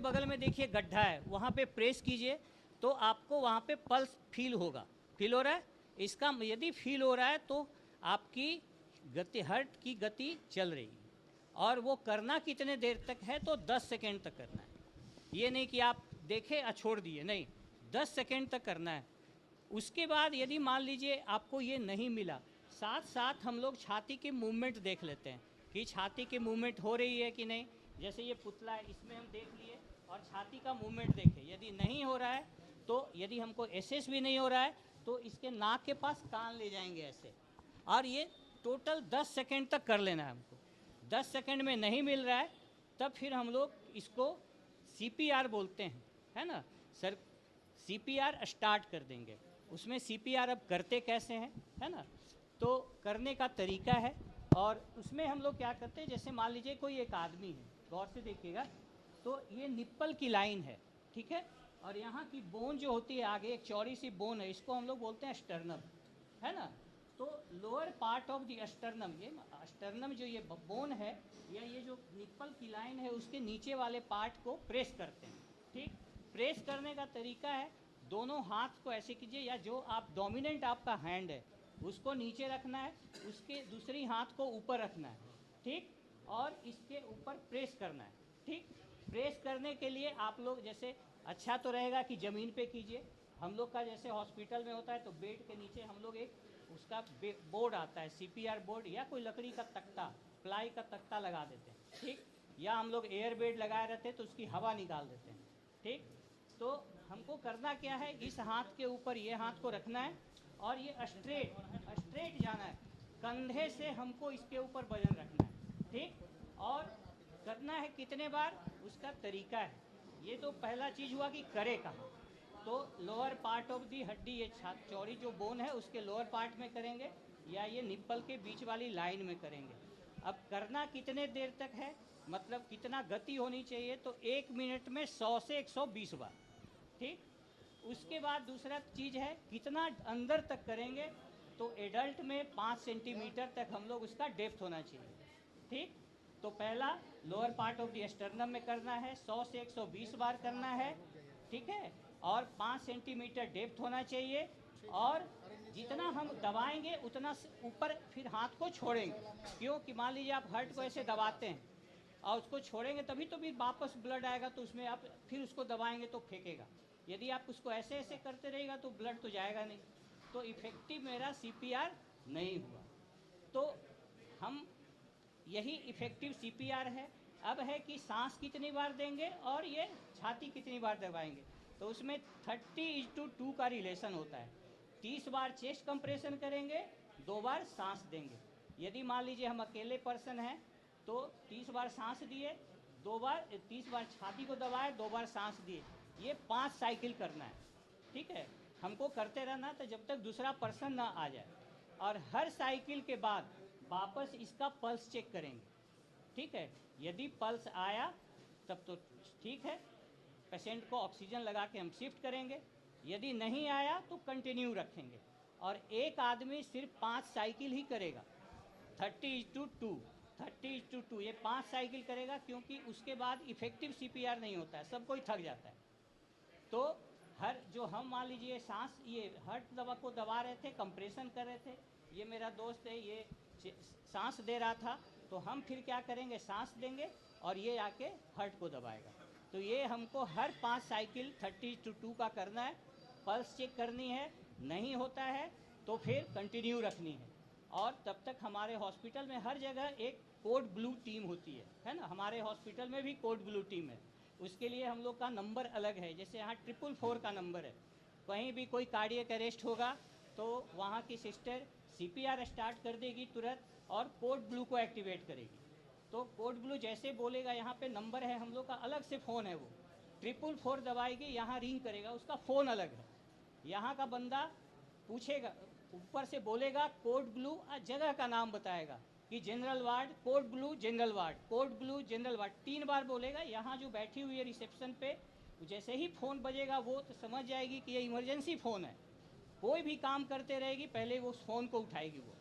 बगल में देखिए गड्ढा है, वहाँ पे प्रेस कीजिए तो आपको वहाँ पे पल्स फील होगा। फील हो रहा है? इसका यदि फील हो रहा है तो आपकी गति, हार्ट की गति चल रही है। और वो करना कितने देर तक है? तो 10 सेकेंड तक करना है। ये नहीं कि आप देखे और छोड़ दिए, नहीं, 10 सेकेंड तक करना है। उसके बाद यदि मान लीजिए आपको ये नहीं मिला, साथ साथ हम लोग छाती के मूवमेंट देख लेते हैं कि छाती की मूवमेंट हो रही है कि नहीं। जैसे ये पुतला है, इसमें हम देख लिए और छाती का मूवमेंट देखें। यदि नहीं हो रहा है तो, यदि हमको एसेस भी नहीं हो रहा है तो इसके नाक के पास कान ले जाएंगे ऐसे, और ये टोटल 10 सेकेंड तक कर लेना है हमको। 10 सेकेंड में नहीं मिल रहा है तब फिर हम लोग इसको CPR बोलते हैं, है ना सर। CPR स्टार्ट कर देंगे। उसमें CPR अब करते कैसे हैं, है ना, तो करने का तरीका है। और उसमें हम लोग क्या करते हैं, जैसे मान लीजिए कोई एक आदमी है, गौर से देखिएगा, तो ये निप्पल की लाइन है, ठीक है, और यहाँ की बोन जो होती है आगे, एक चौड़ी सी बोन है, इसको हम लोग बोलते हैं स्टर्नम, है ना। तो lower part of the sternum, ये स्टर्नम जो ये बोन है या ये जो निप्पल की लाइन है, उसके नीचे वाले पार्ट को प्रेस करते हैं, ठीक। प्रेस करने का तरीका है, दोनों हाथ को ऐसे कीजिए, या जो आप डोमिनेंट आपका हैंड है उसको नीचे रखना है, उसके दूसरी हाथ को ऊपर रखना है, ठीक, और इसके ऊपर प्रेस करना है, ठीक। प्रेस करने के लिए आप लोग, जैसे अच्छा तो रहेगा कि ज़मीन पे कीजिए। हम लोग का जैसे हॉस्पिटल में होता है तो बेड के नीचे हम लोग एक उसका बोर्ड आता है, CPR बोर्ड, या कोई लकड़ी का तख्ता, प्लाई का तख्ता लगा देते हैं, ठीक। या हम लोग एयर बेड लगाए रहते हैं तो उसकी हवा निकाल देते हैं, ठीक। तो हमको करना क्या है, इस हाथ के ऊपर ये हाथ को रखना है और ये स्ट्रेट जाना है, कंधे से हमको इसके ऊपर वजन रखना है, ठीक। और करना है कितने बार, उसका तरीका है। ये तो पहला चीज़ हुआ कि करे कहाँ, तो लोअर पार्ट ऑफ दी हड्डी, ये चौड़ी जो बोन है उसके लोअर पार्ट में करेंगे, या ये निप्पल के बीच वाली लाइन में करेंगे। अब करना कितने देर तक है, मतलब कितना गति होनी चाहिए, तो 1 मिनट में 100 से 120 बार, ठीक। उसके बाद दूसरा चीज़ है कितना अंदर तक करेंगे, तो एडल्ट में 5 सेंटीमीटर तक हम लोग उसका डेप्थ होना चाहिए, ठीक। तो पहला lower part of the sternum में करना है, 100 से 120 बार करना है, ठीक है, और 5 सेंटीमीटर डेप्थ होना चाहिए। और जितना हम दबाएंगे उतना ऊपर फिर हाथ को छोड़ेंगे, क्यों कि मान लीजिए आप हार्ट को ऐसे दबाते हैं और उसको छोड़ेंगे तभी तो भी वापस ब्लड आएगा, तो उसमें आप फिर उसको दबाएंगे तो फेंकेगा। यदि आप उसको ऐसे ऐसे करते रहेगा तो ब्लड तो जाएगा नहीं, तो इफ़ेक्टिव मेरा CPR नहीं हुआ। तो हम यही इफ़ेक्टिव CPR है। अब है कि सांस कितनी बार देंगे और ये छाती कितनी बार दबाएंगे, तो उसमें 30:2 का रिलेशन होता है। 30 बार चेस्ट कंप्रेशन करेंगे, 2 बार सांस देंगे। यदि मान लीजिए हम अकेले पर्सन हैं तो 30 बार सांस दिए, 2 बार 30 बार छाती को दबाए, 2 बार सांस दिए, ये 5 साइकिल करना है, ठीक है। हमको करते रहना तो जब तक दूसरा पर्सन ना आ जाए, और हर साइकिल के बाद वापस इसका पल्स चेक करेंगे, ठीक है। यदि पल्स आया तब तो ठीक है, पेशेंट को ऑक्सीजन लगा के हम शिफ्ट करेंगे। यदि नहीं आया तो कंटिन्यू रखेंगे, और एक आदमी सिर्फ 5 साइकिल ही करेगा, 30:2 ये 5 साइकिल करेगा, क्योंकि उसके बाद इफ़ेक्टिव CPR नहीं होता है, सब कोई थक जाता है। तो हर जो हम मान लीजिए सांस, ये हार्ट दवा को दबा रहे थे, कंप्रेशन कर रहे थे, ये मेरा दोस्त है, ये सांस दे रहा था, तो हम फिर क्या करेंगे, सांस देंगे और ये आके हार्ट को दबाएगा। तो ये हमको हर 5 साइकिल 30:2 का करना है, पल्स चेक करनी है, नहीं होता है तो फिर कंटिन्यू रखनी है। और तब तक हमारे हॉस्पिटल में हर जगह एक कोड ब्लू टीम होती है ना, हमारे हॉस्पिटल में भी कोड ब्लू टीम है। उसके लिए हम लोग का नंबर अलग है, जैसे यहाँ 444 का नंबर है, कहीं भी कोई कार्डियक अरेस्ट होगा तो वहाँ की सिस्टर CPR स्टार्ट कर देगी तुरंत और कोड ब्लू को एक्टिवेट करेगी। तो कोड ब्लू जैसे बोलेगा, यहाँ पे नंबर है हम लोग का, अलग से फ़ोन है, वो 444 दबाएगी, यहाँ रिंग करेगा, उसका फ़ोन अलग है। यहाँ का बंदा पूछेगा, ऊपर से बोलेगा कोड ब्लू, जगह का नाम बताएगा कि general ward, code blue general ward, code blue general ward 3 बार बोलेगा। यहाँ जो बैठी हुई है रिसेप्शन पे, जैसे ही फ़ोन बजेगा वो तो समझ जाएगी कि ये इमरजेंसी फ़ोन है, कोई भी काम करते रहेगी, पहले वो उस फ़ोन को उठाएगी वो।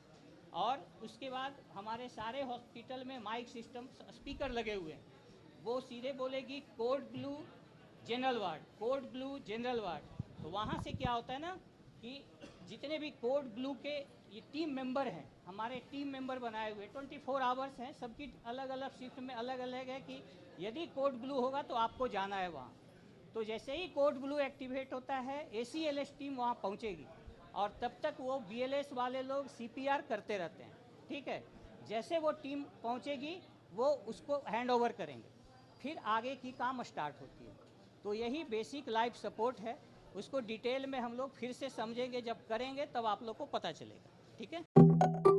और उसके बाद हमारे सारे हॉस्पिटल में माइक सिस्टम, स्पीकर लगे हुए हैं, वो सीधे बोलेगी code blue general ward, code blue general ward. तो वहाँ से क्या होता है ना कि जितने भी कोड ब्लू के ये टीम मेंबर हैं, हमारे टीम मेंबर बनाए हुए 24 आवर्स हैं, सबकी अलग अलग शिफ्ट में अलग अलग है कि यदि कोड ब्लू होगा तो आपको जाना है वहाँ। तो जैसे ही कोड ब्लू एक्टिवेट होता है ACLS टीम वहाँ पहुँचेगी और तब तक वो BLS वाले लोग CPR करते रहते हैं, ठीक है। जैसे वो टीम पहुँचेगी वो उसको हैंड ओवर करेंगे, फिर आगे की काम स्टार्ट होती है। तो यही बेसिक लाइफ सपोर्ट है, उसको डिटेल में हम लोग फिर से समझेंगे, जब करेंगे तब आप लोग को पता चलेगा, ठीक है।